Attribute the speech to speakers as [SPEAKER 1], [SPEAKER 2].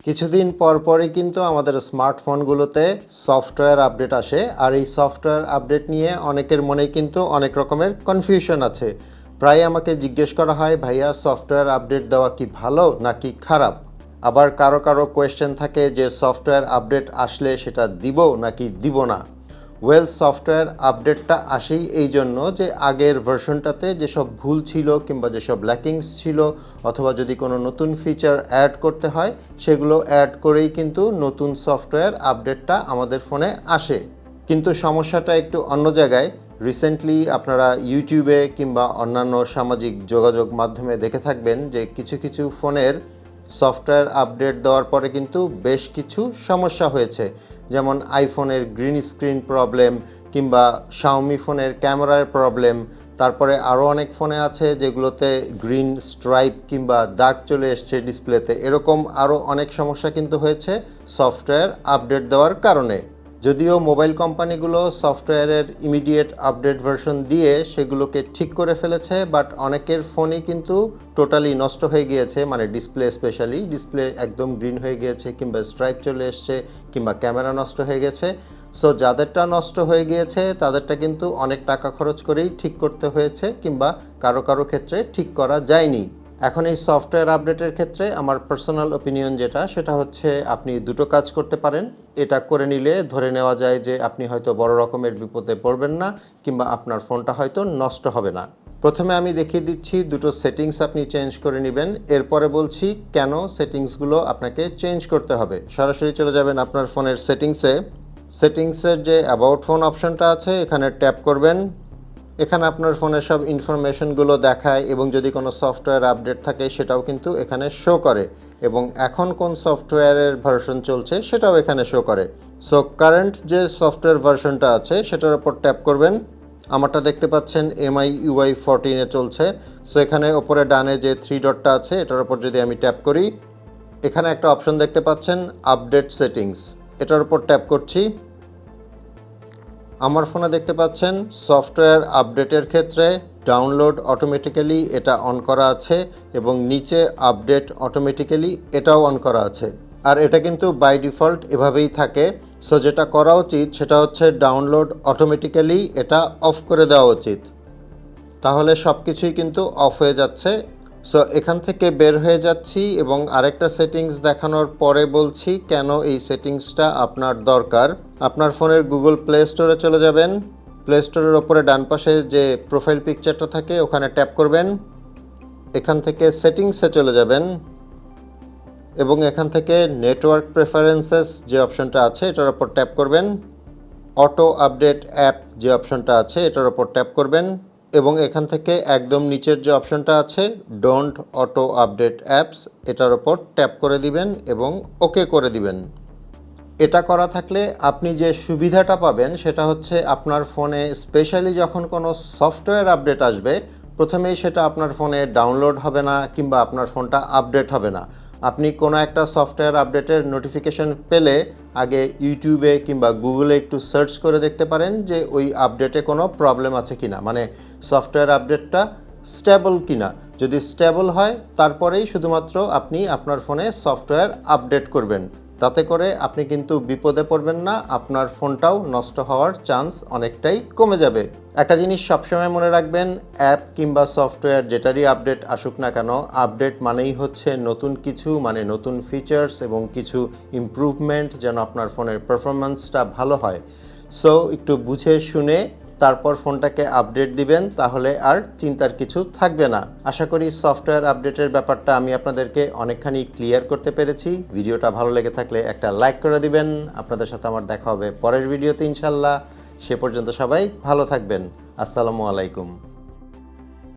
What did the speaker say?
[SPEAKER 1] কিছুদিন পরই কিন্তু আমাদের স্মার্টফোনগুলোতে সফটওয়্যার আপডেট আসে, আর এই সফটওয়্যার আপডেট নিয়ে অনেকের মনেই কিন্তু অনেক রকমের কনফিউশন আছে। প্রায় আমাকে জিজ্ঞেস করা হয়, ভাইয়া সফটওয়্যার আপডেট দেওয়া কি ভালো নাকি খারাপ? আবার কারো কোয়েশ্চেন থাকে যে সফটওয়্যার আপডেট আসলে সেটা দিব নাকি দিব না। সফটওয়্যার আপডেটটা আসেই এই জন্য যে আগের ভার্সনটাতে যেসব ভুল ছিল কিংবা যেসব ল্যাকিংস ছিল, অথবা যদি কোনো নতুন ফিচার অ্যাড করতে হয় সেগুলো অ্যাড করেই কিন্তু নতুন সফটওয়্যার আপডেটটা আমাদের ফোনে আসে। কিন্তু সমস্যাটা একটু অন্য জায়গায়। রিসেন্টলি আপনারা ইউটিউবে কিংবা অন্যান্য সামাজিক যোগাযোগ মাধ্যমে দেখে থাকবেন যে কিছু ফোনের সফটওয়্যার আপডেট দেওয়ার পরে কিন্তু বেশ কিছু সমস্যা হয়েছে, যেমন আইফোনের গ্রিন স্ক্রিন প্রবলেম কিংবা শাওমি ফোনের ক্যামেরার প্রবলেম। তারপরে আরও অনেক ফোনে আছে যেগুলোতে গ্রিন স্ট্রাইপ কিংবা দাগ চলে এসছে ডিসপ্লেতে। এরকম আরও অনেক সমস্যা কিন্তু হয়েছে সফটওয়্যার আপডেট দেওয়ার কারণে। যদিও মোবাইল কোম্পানিগুলো সফটওয়্যারের ইমিডিয়েট আপডেট ভার্সন দিয়ে সেগুলোকে ঠিক করে ফেলেছে, বাট অনেকের ফোনই কিন্তু টোটালি নষ্ট হয়ে গিয়েছে, মানে ডিসপ্লে স্পেশালি ডিসপ্লে একদম গ্রিন হয়ে গিয়েছে কিংবা স্ট্রাইপ চলে এসছে কিংবা ক্যামেরা নষ্ট হয়ে গেছে। সো যাদেরটা নষ্ট হয়ে গিয়েছে তাদেরটা কিন্তু অনেক টাকা খরচ করেই ঠিক করতে হয়েছে, কিংবা কারো ক্ষেত্রে ঠিক করা যায়নি। এখন এই সফটওয়্যার আপডেটের ক্ষেত্রে আমার পার্সোনাল ওপিনিয়ন সেটা হচ্ছে আপনি দুটো কাজ করতে পারেন। এটা করে নিলে ধরে নেওয়া যায় যে আপনি হয়তো বড় রকমের বিপদে পড়বেন না, কিংবা আপনার ফোনটা হয়তো নষ্ট হবে না। প্রথমে আমি দেখিয়ে দিচ্ছি দুটো সেটিংস আপনি চেঞ্জ করে নেবেন, এরপরে বলছি কেন সেটিংসগুলো আপনাকে চেঞ্জ করতে হবে। সরাসরি চলে যাবেন আপনার ফোনের সেটিংসের যে অ্যাবাউট ফোন অপশনটা আছে এখানে ট্যাপ করবেন। এখানে আপনার ফোনের সব ইনফরমেশনগুলো দেখায় এবং যদি কোনো সফটওয়্যার আপডেট থাকে সেটাও কিন্তু এখানে শো করে, এবং এখন কোন সফটওয়্যারের ভার্সন চলছে সেটাও এখানে শো করে। সো কারেন্ট যে সফটওয়্যার ভার্সনটা আছে সেটার উপর ট্যাপ করবেন। আমারটা দেখতে পাচ্ছেন MIUI 14-এ চলছে। সো এখানে ওপরে ডানে যে 3 ডটটা আছে এটার উপর যদি আমি ট্যাপ করি, এখানে একটা অপশন দেখতে পাচ্ছেন আপডেট সেটিংস, এটার উপর ট্যাপ করছি। আমার ফোনে দেখতে পাচ্ছেন সফটওয়্যার আপডেটের ক্ষেত্রে ডাউনলোড অটোমেটিক্যালি এটা অন করা আছে, এবং নিচে আপডেট অটোমেটিক্যালি এটাও অন করা আছে। আর এটা কিন্তু বাই ডিফল্ট এভাবেই থাকে। সো যেটা করা উচিত সেটা হচ্ছে ডাউনলোড অটোমেটিক্যালি এটা অফ করে দেওয়া উচিত, তাহলে সব কিছুই কিন্তু অফ হয়ে যাচ্ছে। সো এখান থেকে বের হয়ে যাচ্ছি এবং আরেকটা সেটিংস দেখানোর পরে বলছি কেন এই সেটিংসটা আপনার দরকার। আপনার ফোনের গুগল প্লে স্টোরে চলে যাবেন। প্লে স্টোরের ওপরে ডান পাশে যে প্রোফাইল পিকচারটা থাকে ওখানে ট্যাপ করবেন। এখান থেকে সেটিংসে চলে যাবেন এবং এখান থেকে নেটওয়ার্ক প্রেফারেন্সেস যে অপশনটা আছে এটার ওপর ট্যাপ করবেন। অটো আপডেট অ্যাপ যে অপশনটা আছে এটার ওপর ট্যাপ করবেন, এবং এখান থেকে একদম নিচের যে অপশনটা আছে ডোন্ট অটো আপডেট অ্যাপস এটার ওপর ট্যাপ করে দিবেন এবং ওকে করে দিবেন। এটা করা থাকলে আপনি যে সুবিধাটা পাবেন সেটা হচ্ছে আপনার ফোনে স্পেশালি যখন কোনো সফটওয়্যার আপডেট আসবে প্রথমেই সেটা আপনার ফোনে ডাউনলোড হবে না কিংবা আপনার ফোনটা আপডেট হবে না। আপনি কোনো একটা সফটওয়্যার আপডেটের নোটিফিকেশন পেলে আগে ইউটিউবে কিংবা গুগলে একটু সার্চ করে দেখতে পারেন যে ওই আপডেটে কোনো প্রবলেম আছে কিনা, মানে সফটওয়্যার আপডেটটা স্টেবল কিনা। যদি স্টেবল হয় তারপরেই শুধুমাত্র আপনি আপনার ফোনে সফটওয়্যার আপডেট করবেন। তাতে করে আপনি কিন্তু বিপদে পড়বেন না, আপনার ফোনটাও নষ্ট হওয়ার চান্স অনেকটাই কমে যাবে। একটা জিনিস সবসময় মনে রাখবেন, অ্যাপ কিংবা সফটওয়্যার যেটারই আপডেট আসুক না কেন, আপডেট মানেই হচ্ছে নতুন কিছু, মানে নতুন ফিচার্স এবং কিছু ইমপ্রুভমেন্ট যেন আপনার ফোনের পারফরম্যান্সটা ভালো হয়। সো একটু বুঝে শুনে তারপর ফোনটাকে আপডেট দিবেন, তাহলে আর চিন্তার কিছু থাকবে না। আশা করি সফটওয়্যার আপডেটের ব্যাপারটা আমি আপনাদেরকে অনেকখানি ক্লিয়ার করতে পেরেছি। ভিডিওটা ভালো লেগে থাকলে একটা লাইক করে দিবেন। আপনাদের সাথে আমার দেখা হবে পরের ভিডিওতে ইনশাল্লাহ। সে পর্যন্ত সবাই ভালো থাকবেন। আসসালামু আলাইকুম।